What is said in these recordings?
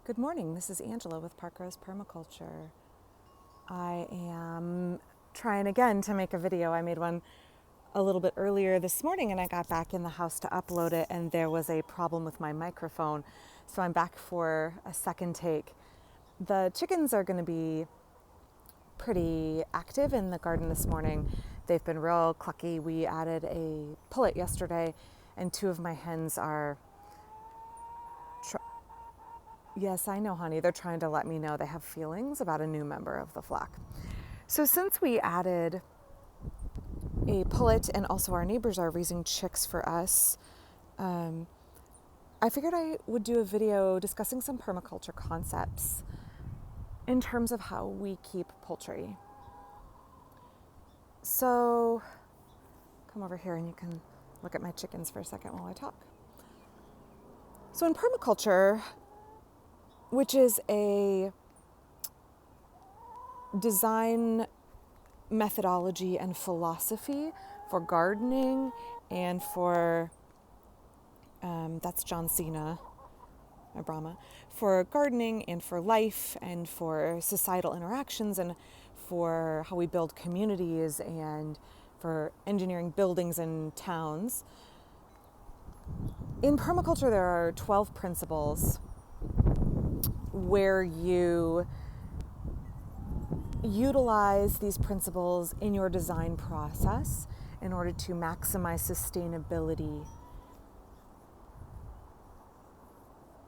Good morning, this is Angela with Parkrose Permaculture. I am trying again to make a video. I made one a little bit earlier this morning and I got back in the house to upload it and there was a problem with my microphone. So I'm back for a second take. The chickens are going to be pretty active in the garden this morning. They've been real clucky. We added a pullet yesterday and two of my hens are Yes, I know, honey. They're trying to let me know they have feelings about a new member of the flock. So since we added a pullet and also our neighbors are raising chicks for us, I figured I would do a video discussing some permaculture concepts in terms of how we keep poultry. So come over here and you can look at my chickens for a second while I talk. So in permaculture, which is a design methodology and philosophy for gardening and for, that's John Cena, my Brahma, for gardening and for life and for societal interactions and for how we build communities and for engineering buildings and towns. In permaculture, there are 12 principles where you utilize these principles in your design process in order to maximize sustainability,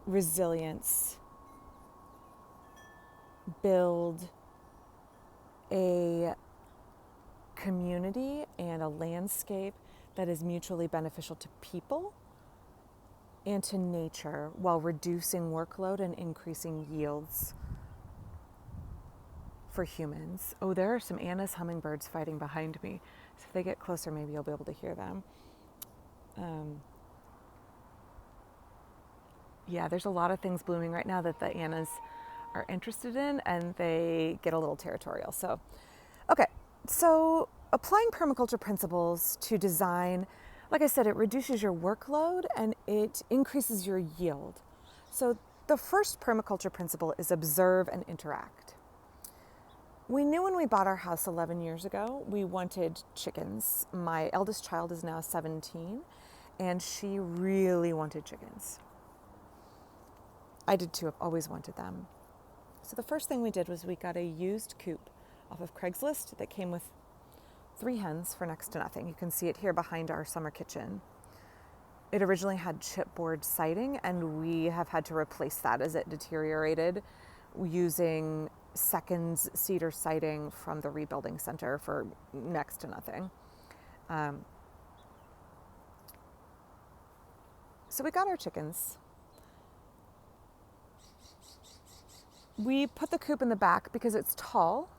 resilience, build a community and a landscape that is mutually beneficial to people and to nature while reducing workload and increasing yields for humans. Oh, there are some Anna's hummingbirds fighting behind me. So if they get closer, maybe you'll be able to hear them. Yeah, there's a lot of things blooming right now that the Annas are interested in and they get a little territorial. So, okay, so applying permaculture principles to design, like I said, it reduces your workload and it increases your yield. So the first permaculture principle is observe and interact. We knew when we bought our house 11 years ago, we wanted chickens. My eldest child is now 17 and she really wanted chickens. I did too, I've always wanted them. So the first thing we did was we got a used coop off of Craigslist that came with 3 hens for next to nothing. You can see it here behind our summer kitchen. It originally had chipboard siding and we have had to replace that as it deteriorated using seconds cedar siding from the rebuilding center for next to nothing. So we got our chickens. We put the coop in the back because it's tall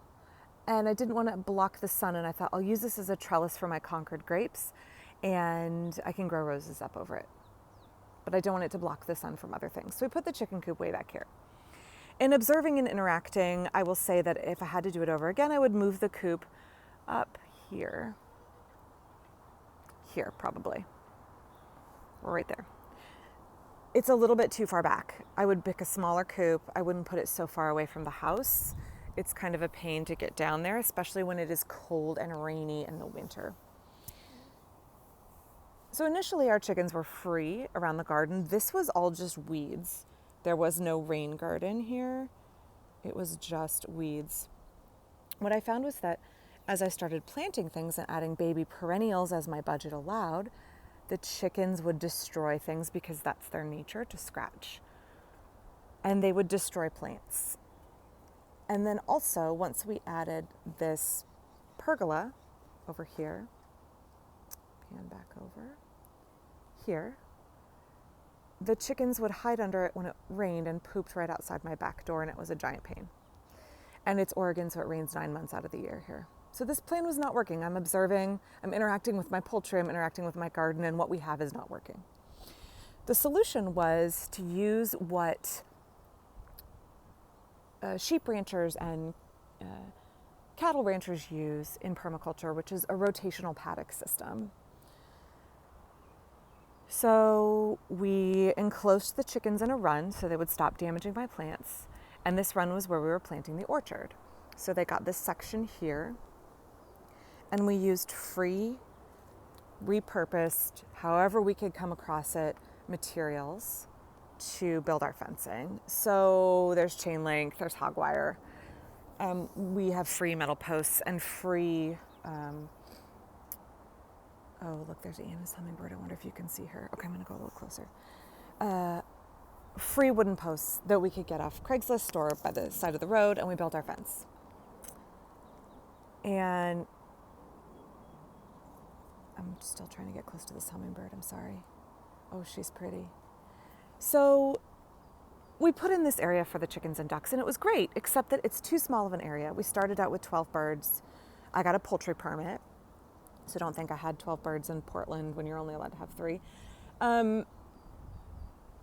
and I didn't want to block the sun, and I thought I'll use this as a trellis for my Concord grapes and I can grow roses up over it. But I don't want it to block the sun from other things. So we put the chicken coop way back here. In observing and interacting, I will say that if I had to do it over again, I would move the coop up here. Here, probably. Or right there. It's a little bit too far back. I would pick a smaller coop. I wouldn't put it so far away from the house. It's kind of a pain to get down there, especially when it is cold and rainy in the winter. So initially our chickens were free around the garden. This was all just weeds. There was no rain garden here. It was just weeds. What I found was that as I started planting things and adding baby perennials as my budget allowed, the chickens would destroy things because that's their nature, to scratch. And they would destroy plants. And then also, once we added this pergola over here, pan back over here, the chickens would hide under it when it rained and pooped right outside my back door, and it was a giant pain. And it's Oregon, so it rains 9 months out of the year here. So this plan was not working. I'm observing, I'm interacting with my poultry, I'm interacting with my garden, and what we have is not working. The solution was to use what sheep ranchers and cattle ranchers use in permaculture, which is a rotational paddock system. So we enclosed the chickens in a run so they would stop damaging my plants. And this run was where we were planting the orchard. So they got this section here. And we used free, repurposed, however we could come across it, materials to build our fencing. So there's chain link, there's hog wire. We have free metal posts and free, oh, look, there's Anna's hummingbird. I wonder if you can see her. Okay, I'm gonna go a little closer. Free wooden posts that we could get off Craigslist or by the side of the road, and we built our fence. And I'm still trying to get close to this hummingbird, I'm sorry. Oh, she's pretty. So we put in this area for the chickens and ducks, and it was great, except that it's too small of an area. We started out with 12 birds. I got a poultry permit, so don't think I had 12 birds in Portland when you're only allowed to have 3.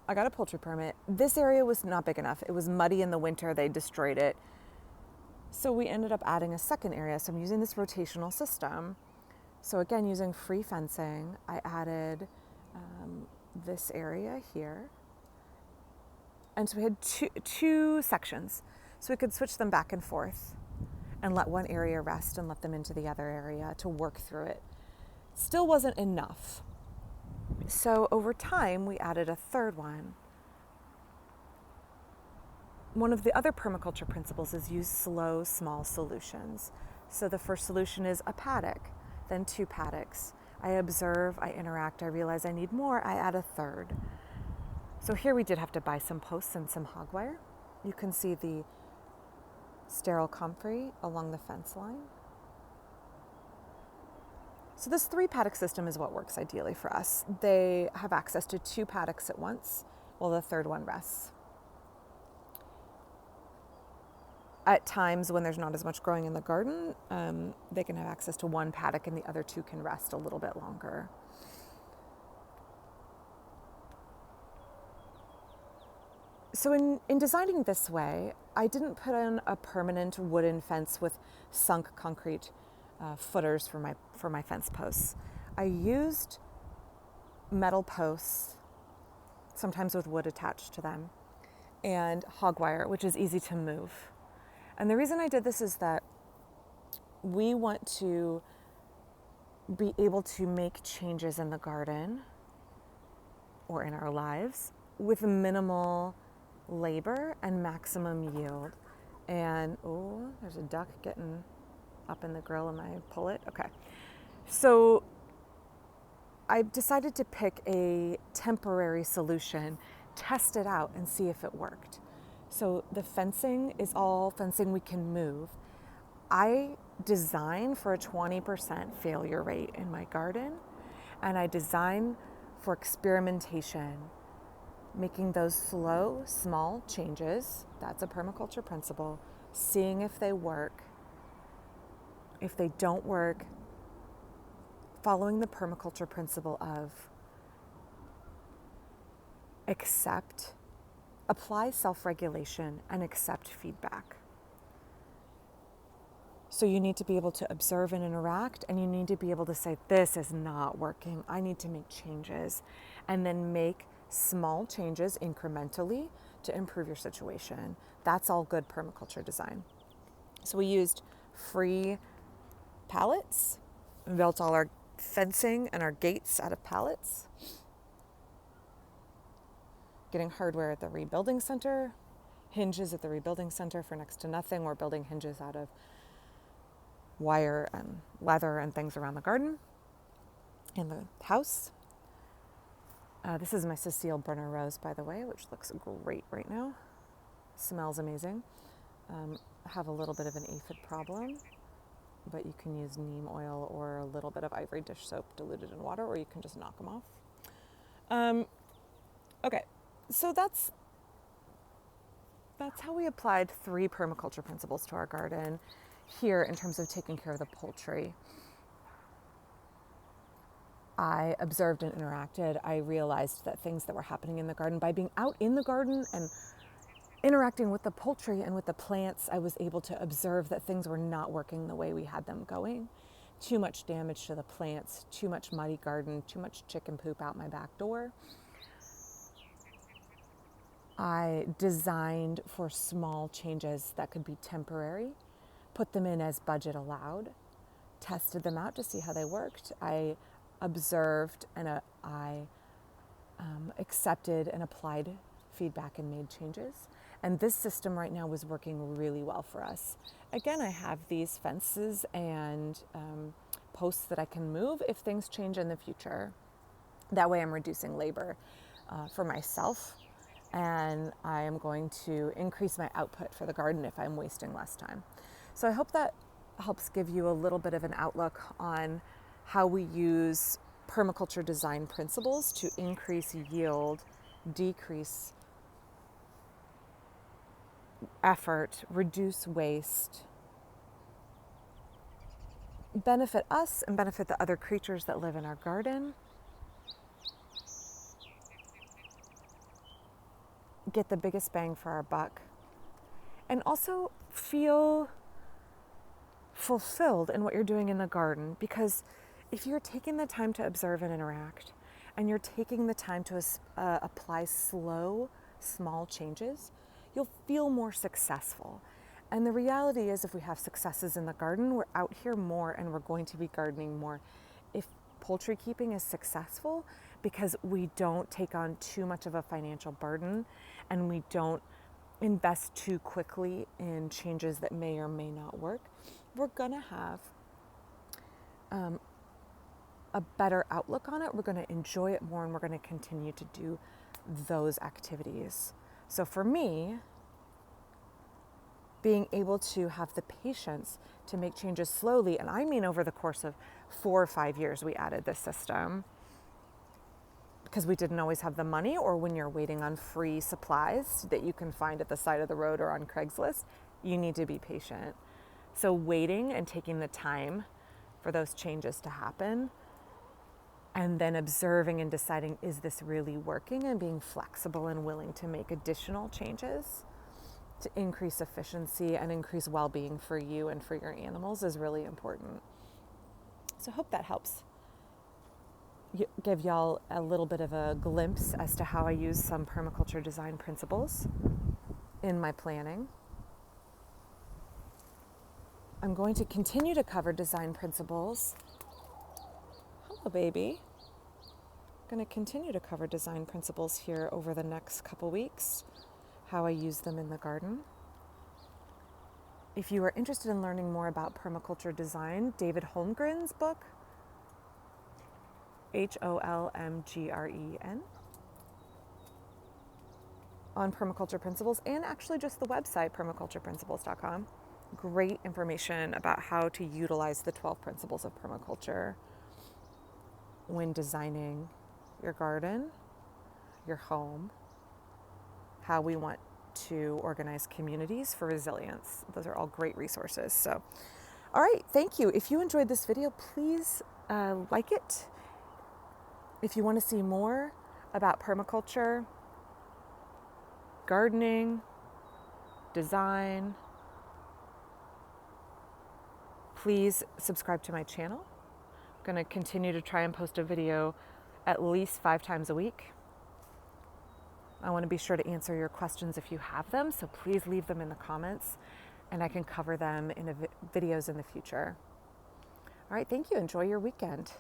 I got a poultry permit. This area was not big enough. It was muddy in the winter. They destroyed it. So we ended up adding a second area. So I'm using this rotational system. So again, using free fencing, I added this area here. And so we had two sections. So we could switch them back and forth and let one area rest and let them into the other area to work through it. Still wasn't enough. So over time, we added a third one. One of the other permaculture principles is use slow, small solutions. So the first solution is a paddock, then 2 paddocks. I observe, I interact, I realize I need more, I add a third. So here we did have to buy some posts and some hog wire. You can see the sterile comfrey along the fence line. So this 3 paddock system is what works ideally for us. They have access to 2 paddocks at once, while the third one rests. At times when there's not as much growing in the garden, they can have access to 1 paddock and the other 2 can rest a little bit longer. So in designing this way, I didn't put in a permanent wooden fence with sunk concrete footers for my fence posts. I used metal posts, sometimes with wood attached to them, and hog wire, which is easy to move. And the reason I did this is that we want to be able to make changes in the garden or in our lives with minimal labor and maximum yield. And oh, there's a duck getting up in the grill and I pull it. Okay. So I decided to pick a temporary solution, test it out and see if it worked. So the fencing is all fencing we can move. I design for a 20% failure rate in my garden, and I design for experimentation, making those slow, small changes. That's a permaculture principle, seeing if they work. If they don't work, following the permaculture principle of accept, apply self-regulation, and accept feedback. So you need to be able to observe and interact, and you need to be able to say, this is not working, I need to make changes, and then make small changes incrementally to improve your situation. That's all good permaculture design. So we used free pallets. We built all our fencing and our gates out of pallets. Getting hardware at the rebuilding center, hinges at the rebuilding center for next to nothing. We're building hinges out of wire and leather and things around the garden and the house. This is my Cecile Brunner rose, by the way, which looks great right now. Smells amazing. Have a little bit of an aphid problem, but you can use neem oil or a little bit of ivory dish soap diluted in water, or you can just knock them off. Okay, so that's how we applied 3 permaculture principles to our garden here in terms of taking care of the poultry. I observed and interacted. I realized that things that were happening in the garden, by being out in the garden and interacting with the poultry and with the plants, I was able to observe that things were not working the way we had them going. too much damage to the plants, too much muddy garden, too much chicken poop out my back door. I designed for small changes that could be temporary, put them in as budget allowed, tested them out to see how they worked. I observed and I accepted and applied feedback and made changes. And this system right now was working really well for us. Again, I have these fences and posts that I can move if things change in the future. That way I'm reducing labor for myself, and I am going to increase my output for the garden if I'm wasting less time. So I hope that helps give you a little bit of an outlook on how we use permaculture design principles to increase yield, decrease effort, reduce waste, benefit us and benefit the other creatures that live in our garden, get the biggest bang for our buck, and also feel fulfilled in what you're doing in the garden. Because if you're taking the time to observe and interact, and you're taking the time to apply slow, small changes, you'll feel more successful. And the reality is, if we have successes in the garden, we're out here more and we're going to be gardening more. If poultry keeping is successful because we don't take on too much of a financial burden and we don't invest too quickly in changes that may or may not work, we're gonna have a better outlook on it. We're gonna enjoy it more, and we're gonna continue to do those activities. So for me, being able to have the patience to make changes slowly, and I mean over the course of 4 or 5 years we added this system, because we didn't always have the money, or when you're waiting on free supplies that you can find at the side of the road or on Craigslist, you need to be patient. So waiting and taking the time for those changes to happen, and then observing and deciding, is this really working, and being flexible and willing to make additional changes to increase efficiency and increase well-being for you and for your animals is really important. So I hope that helps give y'all a little bit of a glimpse as to how I use some permaculture design principles in my planning. I'm going to continue to cover design principles. Hello, baby. I'm going to continue to cover design principles here over the next couple weeks, how I use them in the garden. If you are interested in learning more about permaculture design, David Holmgren's book, Holmgren, on permaculture principles, and actually just the website, permacultureprinciples.com. Great information about how to utilize the 12 principles of permaculture when designing your garden, your home, how we want to organize communities for resilience. Those are all great resources. So, all right, thank you. If you enjoyed this video, please like it. If you want to see more about permaculture, gardening, design, please subscribe to my channel. I'm going to continue to try and post a video at least 5 times a week. I want to be sure to answer your questions if you have them, so please leave them in the comments and I can cover them in videos in the future. All right, thank you. Enjoy your weekend.